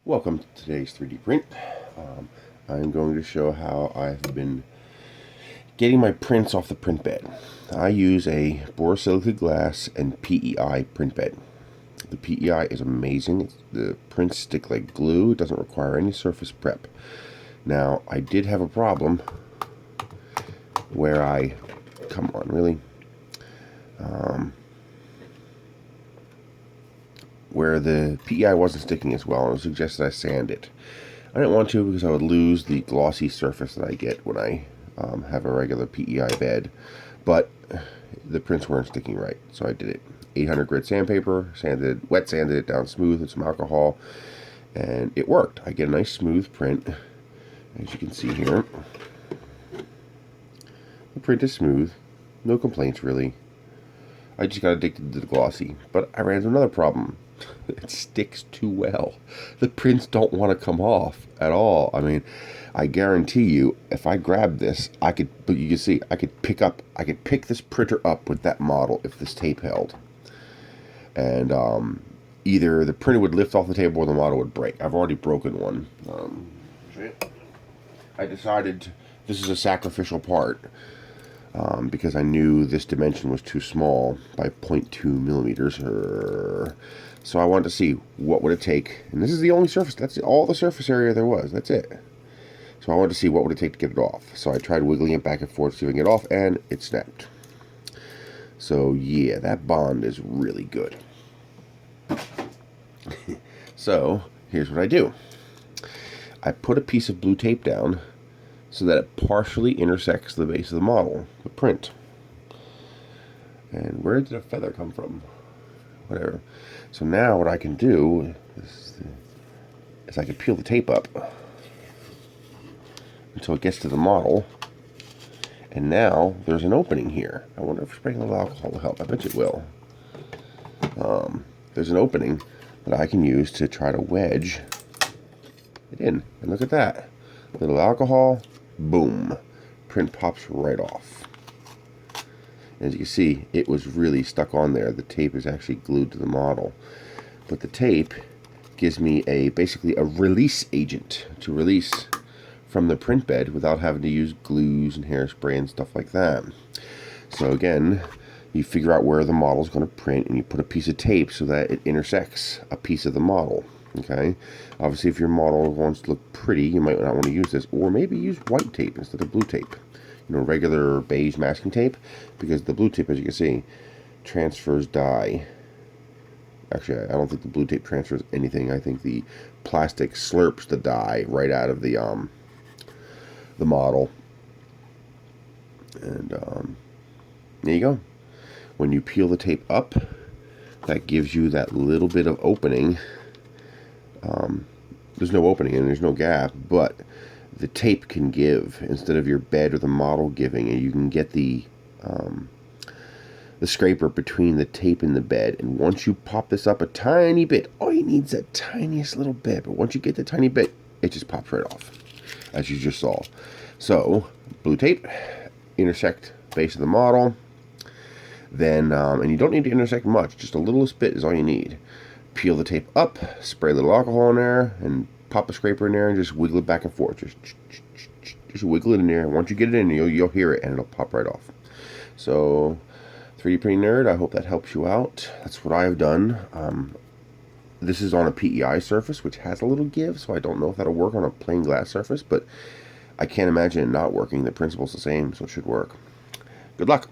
Welcome to today's 3D print. I'm going to show how I've been getting my prints off the print bed. I use a borosilicate glass and PEI print bed. The PEI is amazing. The prints stick like glue. It doesn't require any surface prep. Now, I did have a problem where come on, really? Where the PEI wasn't sticking as well, and it was suggested I sand it. I didn't want to because I would lose the glossy surface that I get when I have a regular PEI bed, but the prints weren't sticking right, so I did it. 800 grit sandpaper, wet sanded it down smooth with some alcohol, and it worked. I get a nice smooth print, as you can see here. The print is smooth, no complaints really. I just got addicted to the glossy, but I ran into another problem. It sticks too well. The prints don't want to come off at all. I mean, I guarantee you, if I grab this, but you can see, I could pick this printer up with that model if this tape held. And either the printer would lift off the table or the model would break. I've already broken one. I decided this is a sacrificial part. Because I knew this dimension was too small by 0.2 millimeters. So I wanted to see what would it take. And this is the only surface. That's all the surface area there was. That's it. So I wanted to see what would it take to get it off. So I tried wiggling it back and forth to see if I can get it off, and it snapped. So yeah, that bond is really good. So here's what I do. I put a piece of blue tape down so that it partially intersects the base of the model, the print. And where did a feather come from? Whatever. So now what I can do is I can peel the tape up until it gets to the model. And now there's an opening here. I wonder if spraying a little alcohol will help. I bet it will. There's an opening that I can use to try to wedge it in. And look at that. A little alcohol. Boom. Print pops right off. As you can see, it was really stuck on there. The tape is actually glued to the model. But the tape gives me basically a release agent to release from the print bed without having to use glues and hairspray and stuff like that. So again, you figure out where the model is going to print and you put a piece of tape so that it intersects a piece of the model. Okay, obviously if your model wants to look pretty, you might not want to use this, or maybe use white tape instead of blue tape. You know, regular beige masking tape, because the blue tape, as you can see, transfers dye. Actually, I don't think the blue tape transfers anything. I think the plastic slurps the dye right out of the model. And there you go. When you peel the tape up, that gives you that little bit of opening. There's no opening and there's no gap, but the tape can give instead of your bed or the model giving, and you can get the scraper between the tape and the bed. And once you pop this up a tiny bit, all you need is that tiniest little bit, but once you get the tiny bit, it just pops right off, as you just saw. So blue tape, intersect base of the model, then and you don't need to intersect much, just a little bit is all you need. Peel the tape up, spray a little alcohol in there, and pop a scraper in there and just wiggle it back and forth. Just wiggle it in there. Once you get it in, you'll hear it and it'll pop right off. So 3D Printing Nerd, I hope that helps you out. That's what I have done. This is on a PEI surface, which has a little give, so I don't know if that'll work on a plain glass surface, but I can't imagine it not working. The principle's the same, so it should work. Good luck.